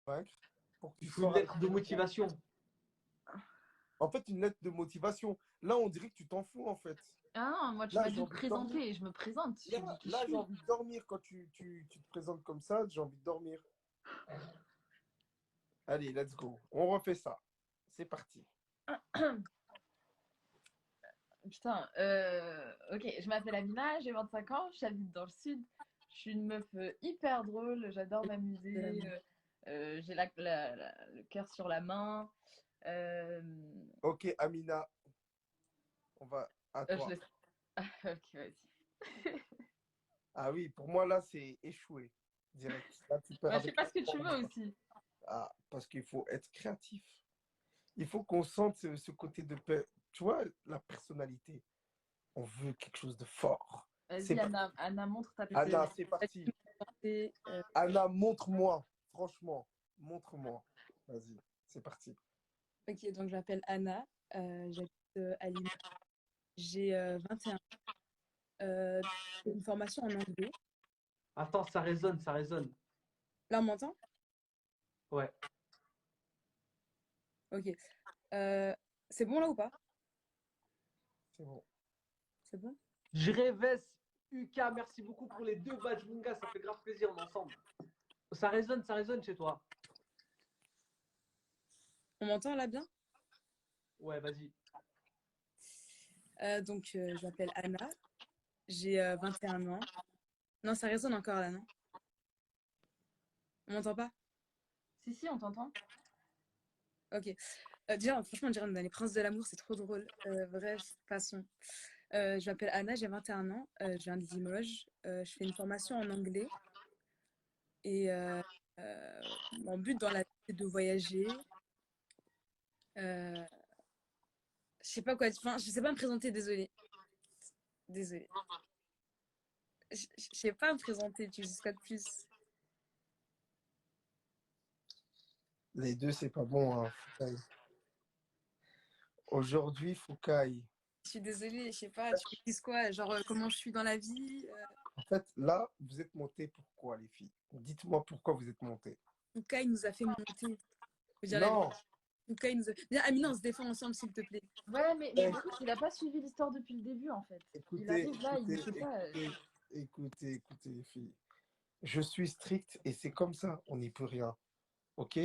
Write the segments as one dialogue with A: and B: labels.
A: convaincre pour que
B: Il
A: tu
B: faut une
A: sors avec
B: lettre de
A: moi.
B: motivation.
A: En fait, une lettre de motivation. Là, on dirait que tu t'en fous, en fait.
C: Ah non, moi tu
A: Là,
C: m'as
A: j'ai
C: dit
A: envie de dormir.
C: présenter et je me présente, je dis qui je
A: Là, j'ai
C: suis.
A: envie de dormir quand tu te présentes comme ça. J'ai envie de dormir. Allez, let's go. On refait ça. C'est parti.
C: Putain, ok, je m'appelle Amina, j'ai 25 ans, j'habite dans le sud. Je suis une meuf hyper drôle, j'adore m'amuser, j'ai le cœur sur la main. Euh,
A: Ok, Amina, on va à
C: je
A: toi.
C: laisse. Ok, vas-y.
A: Ah oui, pour moi, là, c'est échoué. Direct. Là, tu perds
C: Bah, je sais
A: avec
C: pas
A: un
C: ce que tu
A: point.
C: veux aussi.
A: Ah, parce qu'il faut être créatif. Il faut qu'on sente ce côté de paix. Tu vois, la personnalité. On veut quelque chose de fort. C'est
C: Vas-y,
A: parti.
C: Anna, montre ta
A: Anna,
C: personnalité.
A: c'est parti.
D: Et,
A: Anna, montre-moi. Franchement, montre-moi. Vas-y, c'est parti.
D: ok, donc je m'appelle Anna, j'habite à Lille. J'ai 21 ans. J'ai une formation en anglais.
B: Attends, ça résonne, ça résonne.
D: Là, on m'entend?
B: Ouais.
D: Ok. Euh, c'est bon là ou pas?
A: C'est bon.
D: C'est bon?
B: Jreves, UK, merci beaucoup pour les 2 badges, mon gars. Ça fait grave plaisir, on est ensemble. Ça résonne chez toi.
D: On m'entend là bien?
B: Ouais, vas-y.
D: Donc, je m'appelle Anna, j'ai 21 ans. Non, ça résonne encore là, non? On m'entend pas?
C: Si, on t'entend.
D: Ok. Déjà, franchement, on dirait dans les Princes de l'amour, c'est trop drôle. Bref, passons. Je m'appelle Anna, j'ai 21 ans, je viens de Limoges. Je fais une formation en anglais et mon but dans la vie, c'est de voyager. Euh, je sais pas quoi, enfin, je sais pas me présenter, désolée. Désolée. Je sais pas me présenter, tu dis quoi de plus?
A: Les deux, c'est pas bon, hein, Foucaï. Aujourd'hui, Foucaï.
D: Je suis désolée, je sais pas, tu me dis quoi? Genre, comment je suis dans la vie?
A: En fait, là, vous êtes montés pourquoi, les filles? Dites-moi pourquoi vous êtes montés.
D: Luca, il nous a fait monter. Faut dire la vérité.
A: Non,
D: Luca, il nous a... Viens, Amina, on se défend ensemble, s'il te plaît.
C: Ouais, mais
A: eh,
C: Boris, il a pas suivi l'histoire depuis le début en fait. Il
A: écoutez,
C: arrive là, il
A: écoutez,
C: sait pas.
A: écoutez, les filles. Je suis strict et c'est comme ça, on n'y peut rien. Ok?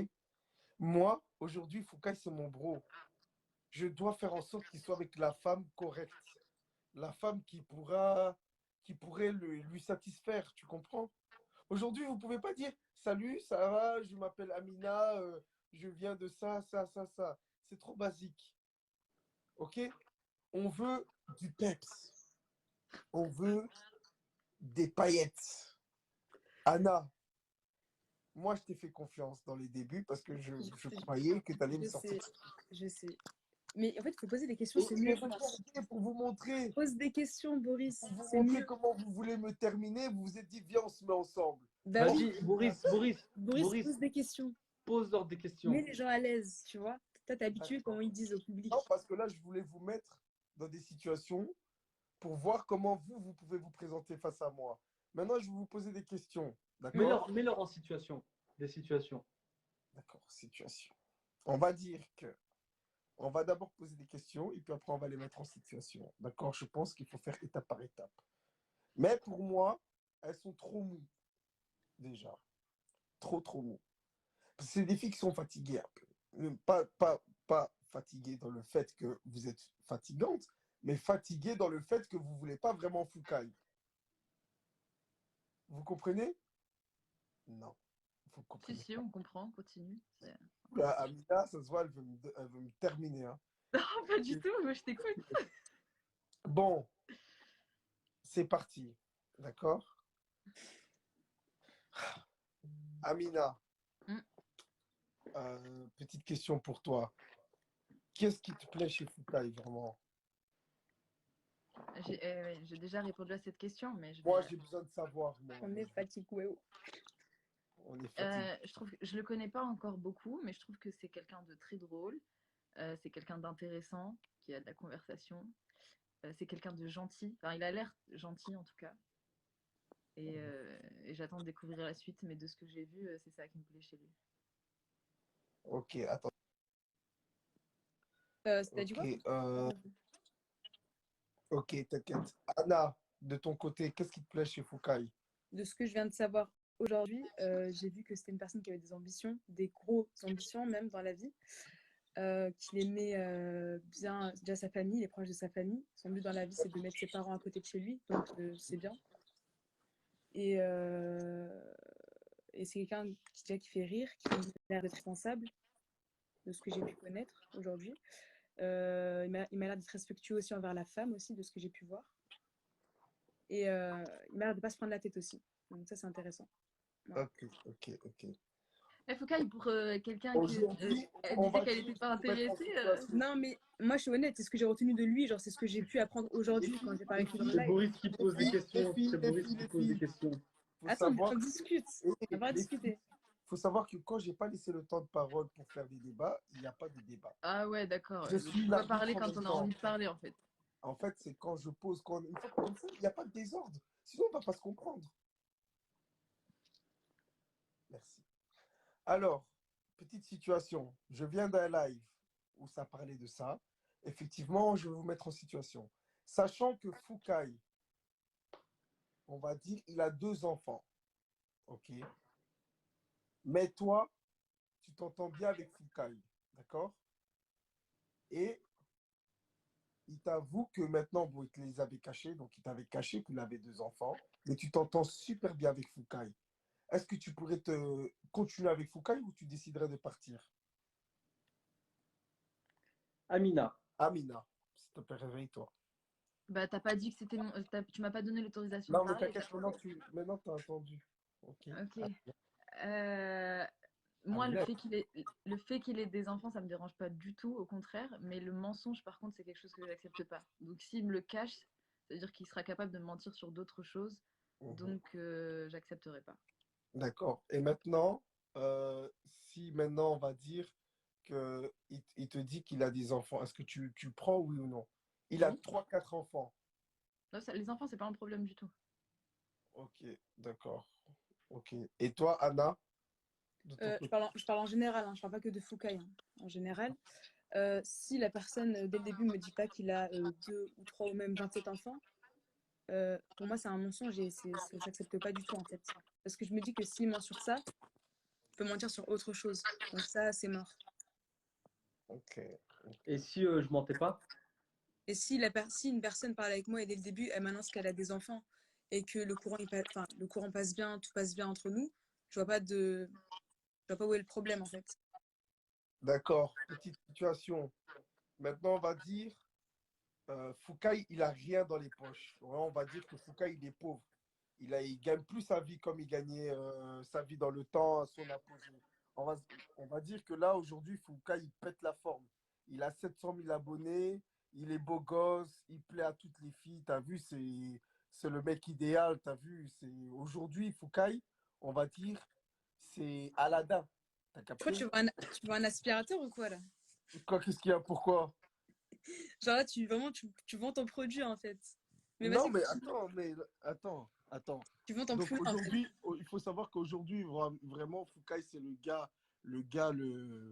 A: Moi, aujourd'hui, Foucault, c'est mon bro. Je dois faire en sorte qu'il soit avec la femme correcte. La femme qui pourrait lui satisfaire, tu comprends? Aujourd'hui, vous ne pouvez pas dire salut, ça va, je m'appelle Amina, je viens de ça. C'est trop basique. Ok? On veut du peps. On veut des paillettes. Anna, moi, je t'ai fait confiance dans les débuts parce que je croyais que tu allais me
D: Je
A: sortir.
D: sais, je sais. Mais en fait, il faut poser des questions,
A: Et
D: c'est
A: mais
D: mieux.
A: regardez, pour vous montrer,
D: Pose des questions, Boris,
A: pour vous
D: c'est
A: montrer
D: mieux.
A: comment vous voulez me terminer, vous vous êtes dit, viens, on se met ensemble.
D: Bah oui,
B: Vas-y,
D: Boris, pose des questions.
B: pose l'ordre des
D: Mets
B: questions.
D: les gens à l'aise, tu vois. Toi, t'es habitué comment
A: D'accord.
D: ils disent au
A: Non,
D: public.
A: parce que là, je voulais vous mettre dans des situations pour voir comment vous pouvez vous présenter face à moi. Maintenant, je vais vous poser des questions. D'accord?
B: Mets-leur en situation. Des situations.
A: D'accord, situation. On va dire que on va d'abord poser des questions et puis après, on va les mettre en situation. D'accord? Je pense qu'il faut faire étape par étape. Mais pour moi, elles sont trop moues, déjà. Trop moues. Parce que c'est des filles qui sont fatiguées un peu. Pas fatiguées dans le fait que vous êtes fatigante, mais fatiguées dans le fait que vous ne voulez pas vraiment Foucaille. Vous comprenez? Non, vous ne comprenez
C: Si,
A: pas.
C: on comprend, continue.
A: Oula, Amina, ça se voit, elle veut me terminer, hein.
C: Non, pas du tout, moi je t'écoute.
A: Bon, c'est parti. D'accord? Amina,
C: Hmm.
A: petite question pour toi. Qu'est-ce qui te plaît chez Foucaille, vraiment?
C: J'ai déjà répondu à cette question, mais je
A: Moi,
C: vais.
A: j'ai besoin de savoir, moi.
D: On est fatigué.
A: On est fatigué.
C: Je trouve que je le connais pas encore beaucoup, mais je trouve que c'est quelqu'un de très drôle. C'est quelqu'un d'intéressant, qui a de la conversation. C'est quelqu'un de gentil. Enfin, il a l'air gentil en tout cas. Et j'attends de découvrir la suite, mais de ce que j'ai vu, c'est ça qui me plaît chez lui.
A: Ok, attends.
D: T'as dit
A: Ok,
D: quoi?
A: ok, t'inquiète. Anna, de ton côté, qu'est-ce qui te plaît chez Foucault?
D: De ce que je viens de savoir aujourd'hui, j'ai vu que c'était une personne qui avait des ambitions, des grosses ambitions même dans la vie, qu'il aimait bien déjà sa famille, les proches de sa famille. Son but dans la vie, c'est de mettre ses parents à côté de chez lui, donc c'est bien. Et, euh, et c'est quelqu'un qui, déjà, qui fait rire, qui a l'air d'être responsable, de ce que j'ai pu connaître aujourd'hui. Il m'a l'air d'être respectueux aussi envers la femme aussi, de ce que j'ai pu voir. Et il m'a l'air de pas se prendre la tête aussi. Donc ça, c'est intéressant. Voilà.
A: Ok, ok, ok.
C: Eh, Foucault, pour quelqu'un qui
A: Aujourd'hui,
C: elle
A: on
C: disait
A: va
C: qu'elle
A: dire,
C: n'était pas
A: pour mettre en
C: intéressée.
A: situation.
D: Non, mais moi, je suis honnête, c'est ce que j'ai retenu de lui, genre, c'est ce que j'ai pu apprendre
A: Les
D: aujourd'hui quand
A: filles,
D: j'ai parlé
A: les
D: avec lui dans le
A: filles,
B: C'est
D: live.
B: Boris qui pose des questions. C'est
A: les
B: Boris
A: filles,
B: qui
A: les
B: pose des
A: filles.
B: questions.
A: Faut
D: Attends,
A: savoir
D: on discute. On va
A: les filles,
D: discuter.
A: faut savoir que quand j'ai pas laissé le temps de parole pour faire des débats, il n'y a pas de débat.
C: Ah ouais, d'accord.
A: Je
C: Donc,
A: suis
C: tu dois parler
A: l'arbitre en
C: quand
A: même
C: on a
A: temps.
C: envie de parler, en fait.
A: En fait, c'est quand je pose, une fois comme ça, il n'y a pas de désordre. Sinon, on ne va pas se comprendre. Merci. Alors, petite situation. Je viens d'un live où ça parlait de ça. Effectivement, je vais vous mettre en situation. Sachant que Foucault, on va dire, il a 2 enfants. OK? Mais toi, tu t'entends bien avec Foucault. D'accord? Et il t'avoue que maintenant, bon, il te les avait cachés, donc il t'avait caché qu'il avait 2 enfants, mais tu t'entends super bien avec Foucault. Est-ce que tu pourrais te continuer avec Foucault ou tu déciderais de partir?
B: Amina.
A: Amina, s'il te plaît, réveille-toi.
C: Bah, t'as pas dit que c'était tu m'as pas donné l'autorisation de
A: Non, mais
C: parler.
A: t'inquiète, maintenant, tu as entendu. Ok.
C: Ok. Euh, Moi,
A: Amina,
C: le fait qu'il ait des enfants, ça me dérange pas du tout, au contraire. Mais le mensonge, par contre, c'est quelque chose que j'accepte pas. Donc, s'il me le cache, ça veut dire qu'il sera capable de me mentir sur d'autres choses.
A: mhm.
C: Donc, j'accepterai pas.
A: D'accord. Et maintenant, si maintenant on va dire que il te dit qu'il a des enfants, est-ce que tu le prends, oui ou non? Il a
C: Oui.
A: 3, 4 enfants.
C: Non, les enfants, c'est pas un problème du tout.
A: Ok, d'accord. Ok. Et toi, Anna, de ton côté?
D: Je parle en général, hein, je parle pas que de Foucault. Hein. En général, si la personne, dès le début, me dit pas qu'il a 2 ou 3 ou même 27 enfants, pour moi, c'est un mensonge et ça s'accepte pas du tout, en fait. Parce que je me dis que s'il ment sur ça, il peut mentir sur autre chose. Donc ça, c'est mort.
A: Ok.
B: Et si je mentais pas?
D: Et si une personne parle avec moi et dès le début, elle m'annonce qu'elle a des enfants et que le courant passe bien, tout passe bien entre nous, je vois pas où est le problème, en fait.
A: D'accord. Petite situation. Maintenant, on va dire, Foucault, il a rien dans les poches. Ouais, on va dire que Foucault, il est pauvre. Il gagne plus sa vie comme il gagnait sa vie dans le temps à son apogée. On va, on va dire que là, aujourd'hui, Foucault, il pète la forme. Il a 700 000 abonnés, il est beau gosse, il plaît à toutes les filles. T'as vu, c'est le mec idéal. T'as vu, aujourd'hui, Foucault, on va dire, c'est Aladdin. T'as
D: Pourquoi
A: capté?
D: tu veux un aspirateur ou quoi, là?
A: Quoi, qu'est-ce qu'il y a? Pourquoi?
D: Genre là, tu vends ton produit, en fait. Mais
A: Non,
D: vas-y,
A: mais
D: continue.
A: attends.
D: Tu vends ton
A: Donc
D: poulet, en fait.
A: aujourd'hui, il faut savoir qu'aujourd'hui, vraiment, Foucault, c'est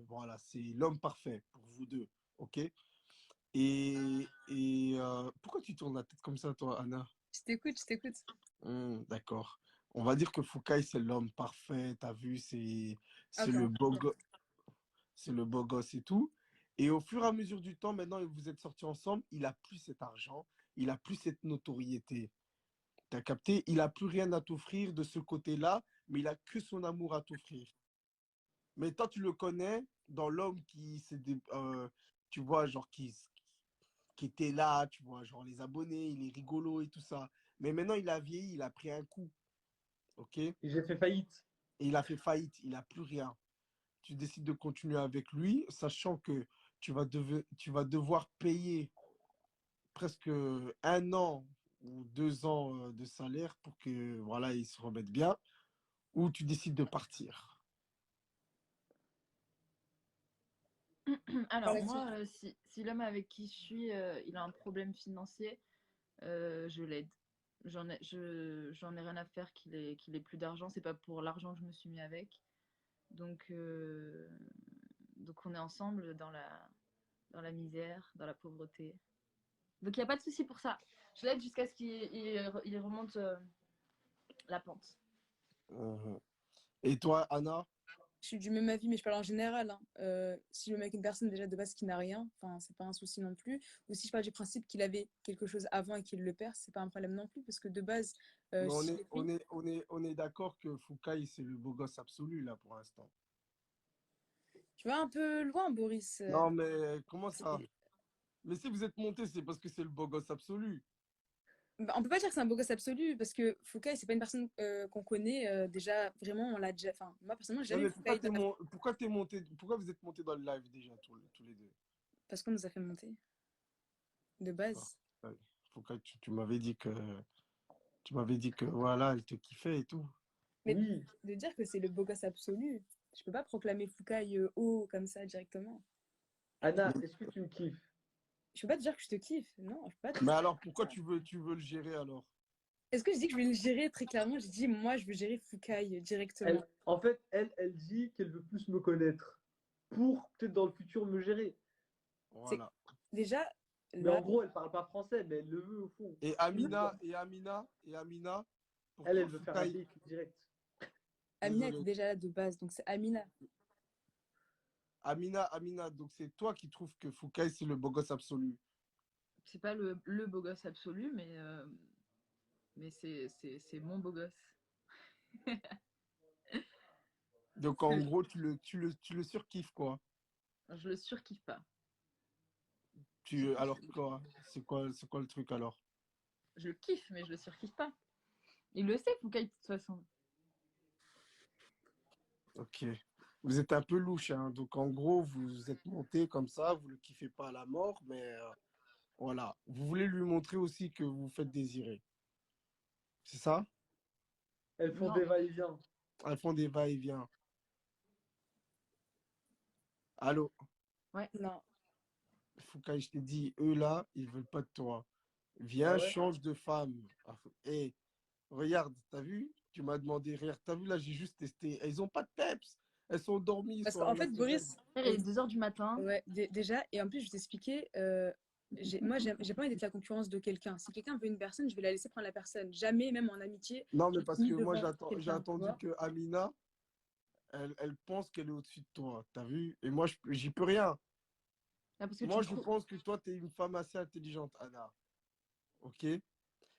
A: voilà, c'est l'homme parfait pour vous deux, ok? Pourquoi tu tournes la tête comme ça, toi, Anna?
D: Je t'écoute, je t'écoute.
A: D'accord. On va dire que Foucault, c'est l'homme parfait, t'as vu, c'est le
D: Attends.
A: beau go- c'est le beau gosse et tout. Et au fur et à mesure du temps, maintenant, vous êtes sortis ensemble, il a plus cet argent, il a plus cette notoriété. T'as capté? Il n'a plus rien à t'offrir de ce côté-là, mais il a que son amour à t'offrir. Mais toi, tu le connais dans l'homme tu vois, genre qui était là, tu vois, genre les abonnés, il est rigolo et tout ça. Mais maintenant, il a vieilli, il a pris un coup, ok? Et
B: Et j'ai fait faillite.
A: il a fait faillite, il n'a plus rien. Tu décides de continuer avec lui, sachant que tu vas devoir payer presque 1 an ou 2 ans de salaire pour que voilà, il se remette bien, ou tu décides de partir.
C: Alors,
D: Voilà,
C: moi, si l'homme avec qui je suis, il a un problème financier, je l'aide. J'en ai rien à faire qu'il ait plus d'argent. C'est pas pour l'argent que je me suis mis avec. Donc, Donc on est ensemble dans la misère, dans la pauvreté. Donc il n'y a pas de souci pour ça. Je l'aide jusqu'à ce qu'il remonte la pente.
A: Mhm. Et toi, Anna?
D: Je suis du même avis, mais je parle en général, hein. Si je me mets avec une personne déjà de base qui n'a rien, enfin, c'est pas un souci non plus. Ou si je parle du principe qu'il avait quelque chose avant et qu'il le perd, c'est pas un problème non plus, parce que de base,
A: Mais on
D: si
A: est,
D: j'ai
A: on
D: pris,
A: est, on est, on est d'accord que Foucault, c'est le beau gosse absolu, là, pour l'instant.
D: tu vas un peu loin, Boris.
A: Non, mais comment ça?
D: C'est-
A: Mais si vous êtes monté, c'est parce que c'est le beau gosse absolu.
D: Bah, on peut pas dire que c'est un beau gosse absolu, parce que Foucault, c'est pas une personne qu'on connaît déjà, vraiment, on l'a déjà. Enfin, moi, personnellement, j'ai
A: Ouais,
D: jamais vu
A: mais
D: Foucault dans la vie,
A: pourquoi t'es monté, pourquoi vous êtes monté dans le live déjà, tous les deux?
D: parce qu'on nous a fait monter, de
A: Ah,
D: base.
A: ouais. Foucault, tu m'avais dit que voilà, elle te kiffait et tout.
D: Mais
B: Oui.
D: de dire que c'est le beau gosse absolu, je peux pas proclamer Foucault haut comme ça directement.
B: Anna, est-ce que tu me kiffes?
D: Je peux pas te dire que je te kiffe. Non, je peux pas te
A: Mais
D: dire
A: alors, pourquoi
D: ça.
A: tu veux le gérer alors?
D: Est-ce que je dis que je vais le gérer très clairement? J'ai dit, moi, je veux gérer Foucault directement.
B: En fait, elle dit qu'elle veut plus me connaître pour peut-être dans le futur me gérer.
D: C'est
A: Voilà.
D: déjà
B: Mais
D: là.
B: en gros, elle parle pas français, mais elle le veut au fond.
A: Et Amina, pour
B: Elle
A: toi,
B: veut faire un
A: Foucault,
B: date direct.
D: Amina était
A: désolé.
D: déjà là de base, donc c'est Amina.
A: Amina, donc c'est toi qui trouves que Foucault, c'est le beau gosse absolu.
C: C'est pas le beau gosse absolu, mais c'est mon beau gosse.
A: Donc en gros, tu le surkiffes, quoi.
C: Je le surkiffe pas.
A: Alors quoi? C'est quoi le truc alors?
C: Je le kiffe, mais je le surkiffe pas. Il le sait, Foucault, de toute façon.
A: Ok. Vous êtes un peu louche, hein. Donc en gros, vous êtes monté comme ça, vous le kiffez pas à la mort, mais voilà. Vous voulez lui montrer aussi que vous faites désirer. C'est ça?
B: Elles font
C: Non,
B: des va-et-vient.
A: Elles font des va-et-vient. Allô?
C: ouais.
D: Non.
A: Foucault, je t'ai dit, eux là, ils veulent pas de toi.
B: Ah
A: Viens,
B: ouais?
A: change de femme. Et regarde, t'as vu? Tu m'as demandé, regarde, t'as vu là, j'ai juste testé. Elles ont pas de peps. Elles sont endormies, ils
D: Parce
A: sont à
D: qu'en
A: la
D: fait,
A: sirène.
D: Boris,
C: Il est 2 heures du matin.
D: ouais, déjà, et en plus, je vais t'expliquer, moi, j'ai pas envie d'être la concurrence de quelqu'un. Si quelqu'un veut une personne, je vais la laisser prendre la personne. Jamais, même en amitié,
A: Non, mais
D: je
A: parce
D: mis
A: que moi,
D: devant
A: j'ai
D: quelqu'un, tu
A: attendu
D: vois.
A: que Amina, elle pense qu'elle est au-dessus de toi. T'as vu? Et moi, j'y peux rien.
C: Ah, parce que tu
A: Moi,
C: le
A: je
C: trouves.
A: pense que toi, tu es une femme assez intelligente, Anna. OK?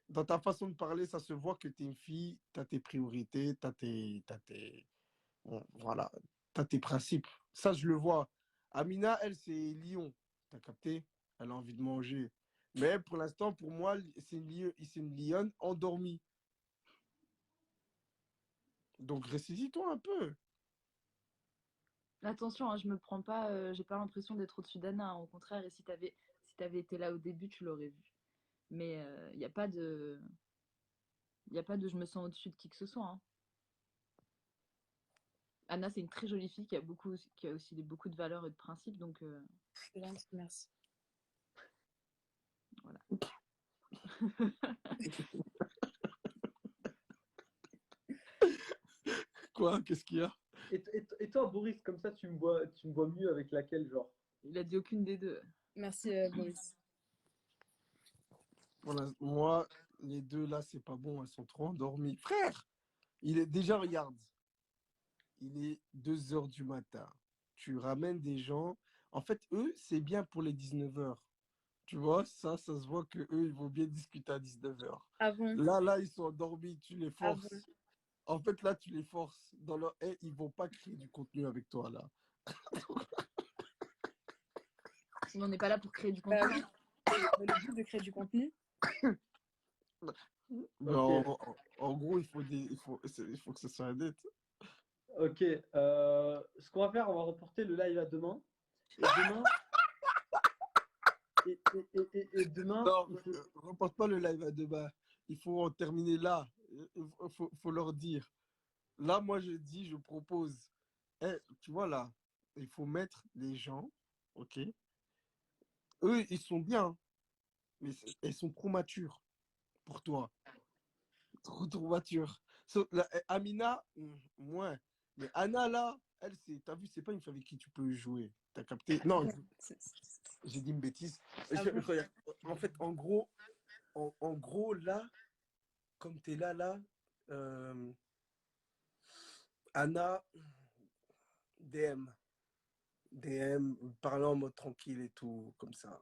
A: Dans ta façon de parler, ça se voit que tu es une fille, tu as tes priorités, bon, voilà, tu as tes principes. Ça, je le vois. Amina, elle, c'est Lion. T'as capté? Elle a envie de manger. Mais pour l'instant, pour moi, c'est une lionne endormie. Donc, ressaisis-toi un peu.
C: Attention, hein, je me prends pas, j'ai pas l'impression d'être au-dessus d'Anna, hein. Au contraire, et si t'avais été là au début, tu l'aurais vu. Mais il n'y a pas de, y a pas de je me sens au-dessus de qui que ce soit, hein. Anna, c'est une très jolie fille qui a aussi beaucoup de valeurs et de principes, donc
D: C'est gentil, merci.
C: voilà.
A: Quoi? Qu'est-ce qu'il y a?
B: Et toi, Boris, comme ça, tu me vois mieux avec laquelle, genre.
C: Il a dit aucune des deux.
D: Merci, Boris.
A: Moi, les deux là, c'est pas bon. Elles sont trop endormies. Frère, il est déjà, regarde. Il est 2 heures du matin. Tu ramènes des gens. En fait, eux, c'est bien pour les 19 heures. Tu vois, ça se voit que eux, ils vont bien discuter à 19 heures.
D: Avant,
A: Là, ils sont endormis, tu les
D: avant.
A: forces. En fait, là, tu les forces. Dans leur... ils vont pas créer du contenu avec toi, là.
C: Sinon, on n'est pas là pour créer du
D: Bah
C: contenu,
D: oui,
C: hein.
D: le but de créer du contenu.
A: Mais
B: Ok,
A: en gros, il faut que ce soit un date.
B: ok. Ce qu'on va faire, on va reporter le live à demain. Et demain, et demain,
A: Non,
B: il faut.
A: reporte pas le live à demain. Il faut en terminer là. Faut leur dire. Là, moi, je dis, je propose. Tu vois, là, il faut mettre les gens, ok? Eux, ils sont bien, mais elles sont trop matures pour toi. Trop matures. Amina, moins. Mais Anna, là, Elle, t'as vu, c'est pas une fille avec qui tu peux jouer. T'as capté? Non,
D: C'est- c'est-
A: j'ai dit une bêtise.
D: Ah bon?
A: Regarde, en fait, en gros, là, comme t'es là, euh, Anna, DM. DM, parlant en mode tranquille et tout, comme ça.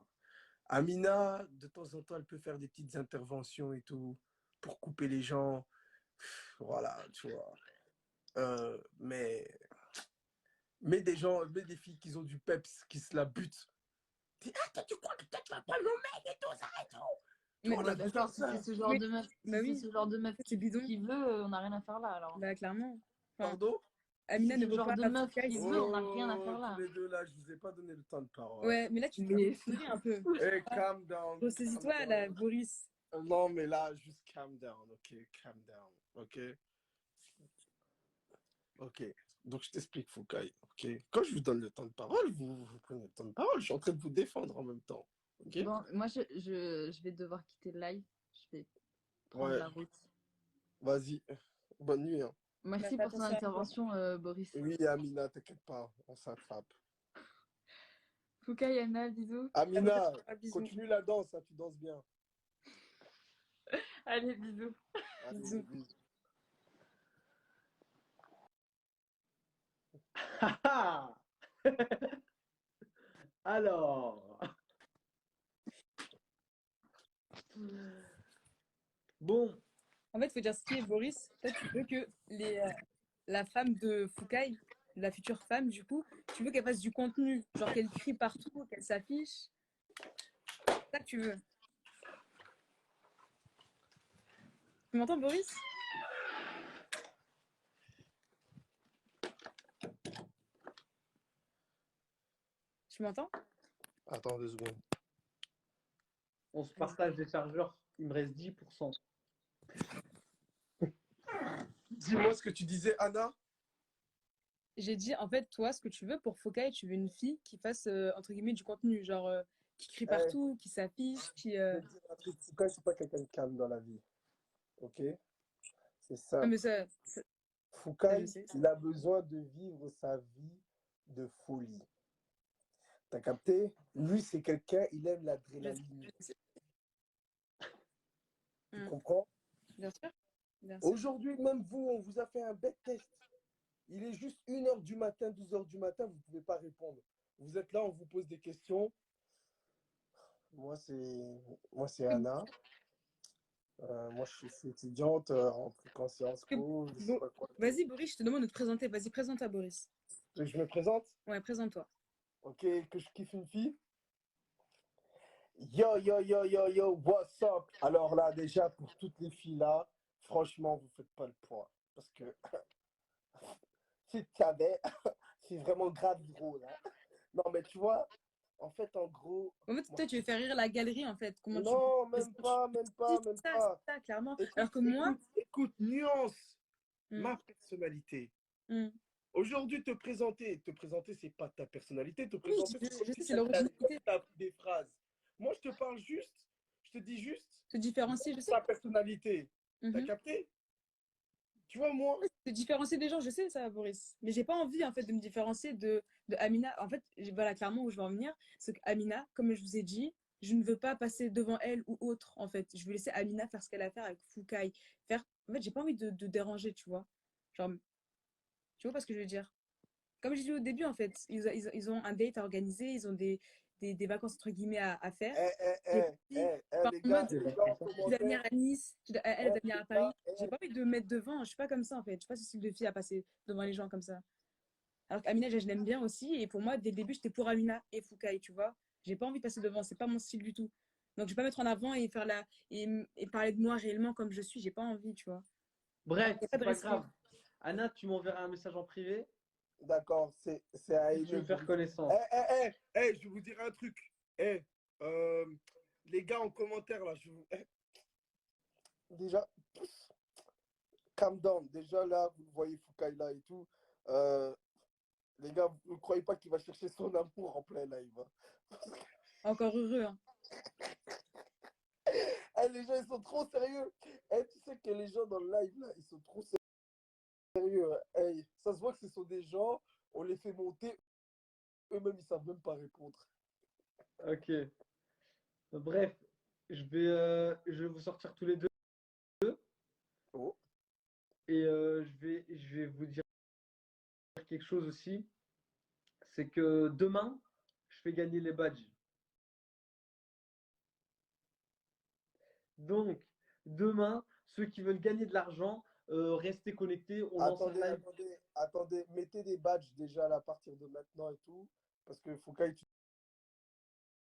A: Amina, de temps en temps, elle peut faire des petites interventions et tout, pour couper les gens. Voilà, tu vois. Mais des gens, mais des filles qui ont du peps, qui se la butent. Ah, toi, tu crois que toi, tu vas pas le mec et tout, ça et tout. Tu
D: Mais,
A: vois, on
C: Bon,
A: a besoin
C: d'accord,
A: de
C: si
A: ça.
C: c'est ce genre
D: mais-
C: de meuf,
D: bah
C: si c'est
D: oui,
C: ce genre de meuf
D: c'est bidon.
C: qui veut, on n'a rien à faire là alors.
D: Bah clairement. Enfin,
A: Pardon?
D: Amina
C: Si
D: ne
C: c'est le
D: vaut
C: genre
D: pas
C: de meuf
D: Foucault.
C: qui veut, on n'a rien à
A: Oh,
C: faire
A: tous
C: là.
A: les deux là, je vous ai pas donné le temps de parole.
D: Ouais, mais là, tu te
B: Mais
D: souris un peu.
A: Hey, calm down. Calm
D: Ressaisis-toi, là,
A: down.
D: Boris.
A: Non, mais là, juste calm down, ok? Calm down, ok? Ok. Donc, je t'explique, Foucault, ok? Quand je vous donne le temps de parole, vous prenez le temps de parole. Je suis en train de vous défendre en même temps, ok?
C: Bon, moi je vais devoir quitter le live. Je vais prendre
A: Ouais,
C: la route.
A: vas-y. Bonne nuit, hein.
D: Bah,
C: Merci
D: fais
C: pour ton
D: attention à toi.
C: intervention, Boris.
A: Oui, Amina, t'inquiète pas, on s'attrape.
C: Foucault, Yana, bisous.
A: Amina,
D: Ah, bisous.
A: continue la danse, hein, tu danses bien.
C: Allez, bisous.
A: Allez,
D: Bisous.
A: bisous.
B: Alors, bon,
D: En fait, il faut dire ce qui est, Boris. Toi, tu veux que la femme de Foucault, la future femme, du coup, tu veux qu'elle fasse du contenu. Genre qu'elle crie partout, qu'elle s'affiche. C'est ça que tu veux. Tu m'entends, Boris? Tu m'entends?
A: Attends 2 secondes.
B: on se partage les chargeurs. Il me reste 10%.
A: Dis-moi ce que tu disais, Anna.
D: J'ai dit, en fait, toi, ce que tu veux pour Foucault, tu veux une fille qui fasse, entre guillemets, du contenu. Genre, qui crie
A: Hey,
D: partout, qui s'affiche, qui.
A: je vais te dire un truc, Foucault, c'est pas quelqu'un de calme dans la vie, ok? C'est
D: Non, mais
A: simple.
D: ça, je
A: Foucault,
D: sais.
A: il a besoin de vivre sa vie de folie. T'as capté? Lui, c'est quelqu'un, il aime
D: Je
A: l'adrénaline.
D: sais.
A: Tu
D: Hmm.
A: comprends?
D: Bien sûr. Bien sûr.
A: Aujourd'hui, même vous, on vous a fait un bête test. Il est juste 1h du matin, 12h du matin, vous ne pouvez pas répondre. Vous êtes là, on vous pose des questions. Moi, c'est Anna. Moi, je suis étudiante en truc en Sciences Po, je sais
D: Bon,
A: pas quoi.
D: vas-y, Boris, je te demande de te présenter. Vas-y, présente-toi, Boris.
A: Je me présente,
D: Ouais, présente-toi.
A: ok, que je kiffe une fille. Yo, yo, yo, yo, yo, what's up? Alors là, déjà, pour toutes les filles là, franchement, vous faites pas le poids. Parce que si tu savais, c'est vraiment grave drôle. Hein. Non, mais tu vois, en fait, en gros,
D: En fait,
A: moi,
D: toi, tu veux faire rire la galerie, en fait. Comment tu.
A: non, même pas, même
D: Si,
A: pas, même
D: c'est
A: pas.
D: ça, clairement.
A: Écoute,
D: Alors que moi.
A: écoute, écoute, nuance
D: Hmm,
A: ma personnalité.
D: hmm.
A: Aujourd'hui, te présenter, c'est pas ta personnalité. Te
D: Oui,
A: présenter, c'est
D: je
A: comme
D: sais,
A: si
D: c'est
A: tu
D: l'originalité.
A: as appris des phrases. Moi, je te parle juste, je te dis juste
D: Se différencier, je sais.
A: ta personnalité. T'as
D: Mhm.
A: capté? Tu vois, moi,
D: Se différencier des gens, je sais ça, Boris. Mais j'ai pas envie, en fait, de me différencier de Amina. En fait, voilà clairement où je veux en venir. C'est qu'Amina, comme je vous ai dit, je ne veux pas passer devant elle ou autre, en fait. Je veux laisser Amina faire ce qu'elle a à faire avec Foucaï. Faire. En fait, j'ai pas envie de déranger, tu vois. Genre, tu vois pas ce que je veux dire? Comme j'ai dit au début, en fait, ils ont un date à organiser, ils ont des vacances, entre guillemets, à faire. Et puis, enfin,
A: les
D: en
A: gars,
D: mode,
A: les gars en
D: tu dois venir
A: commentaire,
D: à Nice, elle doit venir
A: les
D: à Paris.
A: gars,
D: J'ai pas envie de mettre devant, je suis pas comme ça, en fait. Je suis pas ce style de fille à passer devant les gens comme ça. Alors qu'Amina, je l'aime bien aussi. Et pour moi, dès le début, j'étais pour Amina et Foucaï, tu vois. J'ai pas envie de passer devant, c'est pas mon style du tout. Donc, je vais pas mettre en avant et faire et parler de moi réellement comme je suis. J'ai pas envie, tu vois. Genre,
B: bref,
D: y a pas
B: c'est
D: de
B: pas
D: respect.
B: grave. Anna, tu m'enverras un message en privé
A: d'accord, c'est à
B: si tu
A: aimer.
B: veux faire connaissance.
A: Je vais vous dire un truc. Eh, euh, les gars en commentaire, là, déjà, calm down. Déjà, là, vous voyez Foucault là et tout. Euh, les gars, vous ne croyez pas qu'il va chercher son amour en plein live. Hein.
D: Encore heureux, hein.
A: Les gens, ils sont trop sérieux. Tu sais que les gens dans le live, là, ils sont trop sérieux. Ça se voit que ce sont des gens on les fait monter, eux-mêmes, ils savent même pas répondre.
B: Ok. Bref, je vais vous sortir tous les deux
A: Oh,
B: et je vais vous dire quelque chose aussi. C'est que demain, je fais gagner les badges. Donc, demain, ceux qui veulent gagner de l'argent, restez connectés. On lance un
A: attendez,
B: live.
A: attendez. Mettez des badges déjà là, à partir de maintenant et tout. Parce que Foucault, tu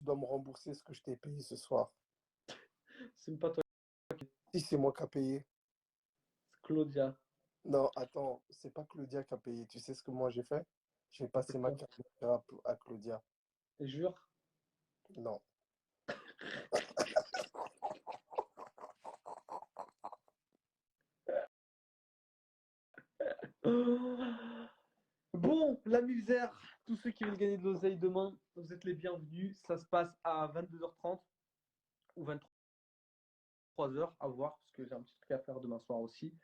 A: dois me rembourser ce que je t'ai payé ce soir.
B: C'est même pas toi,
A: Si c'est moi qui a payé.
B: c'est Claudia.
A: Non, attends, c'est pas Claudia qui a payé. Tu sais ce que moi j'ai fait? J'ai passé
B: C'est
A: ma
B: quoi?
A: carte à Claudia.
B: Et jure.
A: Non.
B: Bon, la misère, tous ceux qui veulent gagner de l'oseille demain, vous êtes les bienvenus. Ça se passe à 22h30 ou 23h, à voir, parce que j'ai un petit truc à faire demain soir aussi.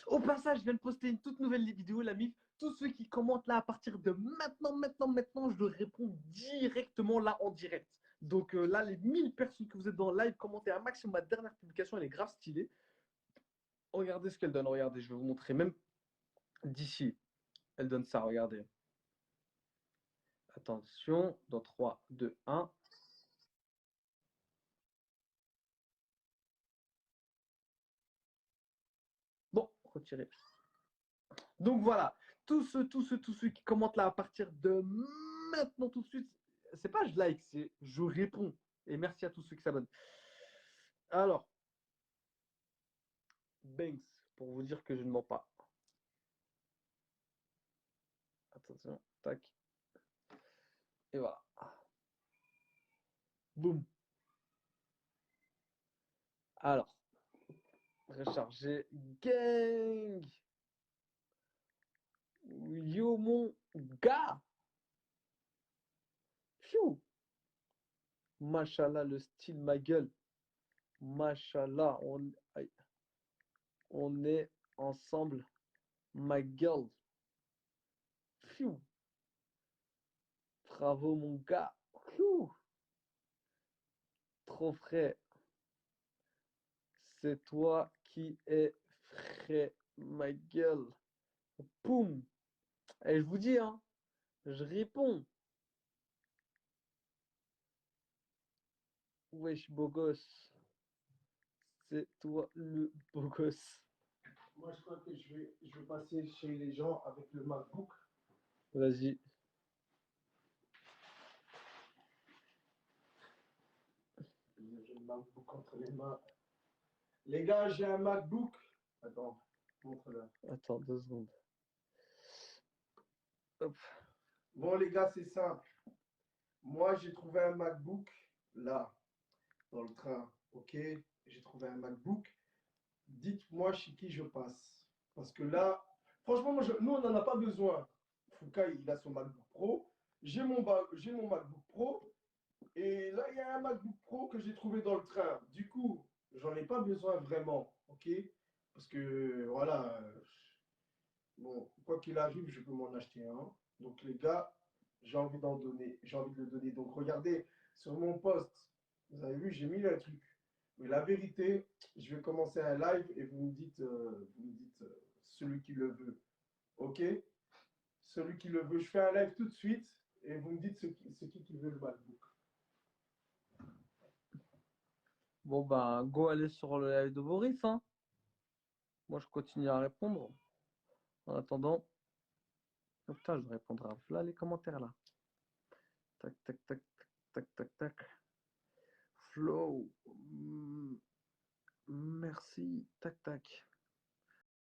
B: Au passage, je viens de poster une toute nouvelle vidéo, la MIF. Tous ceux qui commentent là à partir de maintenant, je leur réponds directement là en direct. Donc là, les 1000 personnes que vous êtes dans le live, commentez un maximum. Ma dernière publication, elle est grave stylée. Regardez ce qu'elle donne. Regardez, je vais vous montrer même d'ici. Elle donne ça, regardez. Attention, dans 3, 2, 1. Bon, retirez. Donc voilà, tous ceux qui commentent là à partir de maintenant tout de suite, c'est pas je like, c'est je réponds. Et merci à tous ceux qui s'abonnent. Alors, Banks, pour vous dire que je ne mens pas. Attention, tac. Et voilà. Boum. Alors, recharger. Gang. Yo mon gars. Pfiou. Machallah, le style, ma gueule. Machallah, on est ensemble, ma gueule. Pfiou. Bravo, mon gars. Pfiou. Trop frais. C'est toi qui es frais, ma gueule. Poum. Et je vous dis, hein, je réponds. Wesh, beau gosse. C'est toi le beau gosse.
A: Moi, je crois que je vais passer chez les gens avec le MacBook.
B: Vas-y.
A: J'ai le MacBook entre les mains. Les gars, j'ai un MacBook. Attends, montre-le.
B: Attends 2 secondes. Hop.
A: Bon, les gars, c'est simple. Moi, j'ai trouvé un MacBook là, dans le train. Ok? J'ai trouvé un MacBook. Dites-moi chez qui je passe. Parce que là, franchement, nous, on n'en a pas besoin. Foucault, il a son MacBook Pro. J'ai mon MacBook Pro. Et là, il y a un MacBook Pro que j'ai trouvé dans le train. Du coup, j'en ai pas besoin vraiment. Ok? Parce que voilà, bon, quoi qu'il arrive, je peux m'en acheter un. Donc, les gars, j'ai envie d'en donner. J'ai envie de le donner. Donc, regardez sur mon post. Vous avez vu, j'ai mis un truc. Mais la vérité, je vais commencer un live et vous me dites celui qui le veut. Ok? Celui qui le veut. Je fais un live tout de suite et vous me dites qui veut le MacBook.
B: Bon, ben, go aller sur le live de Boris, hein. Moi, je continue à répondre. En attendant. Oh, putain, je vais répondre à là les commentaires là. Tac, tac, tac, tac, tac, tac. Flow. Merci. Tac, tac.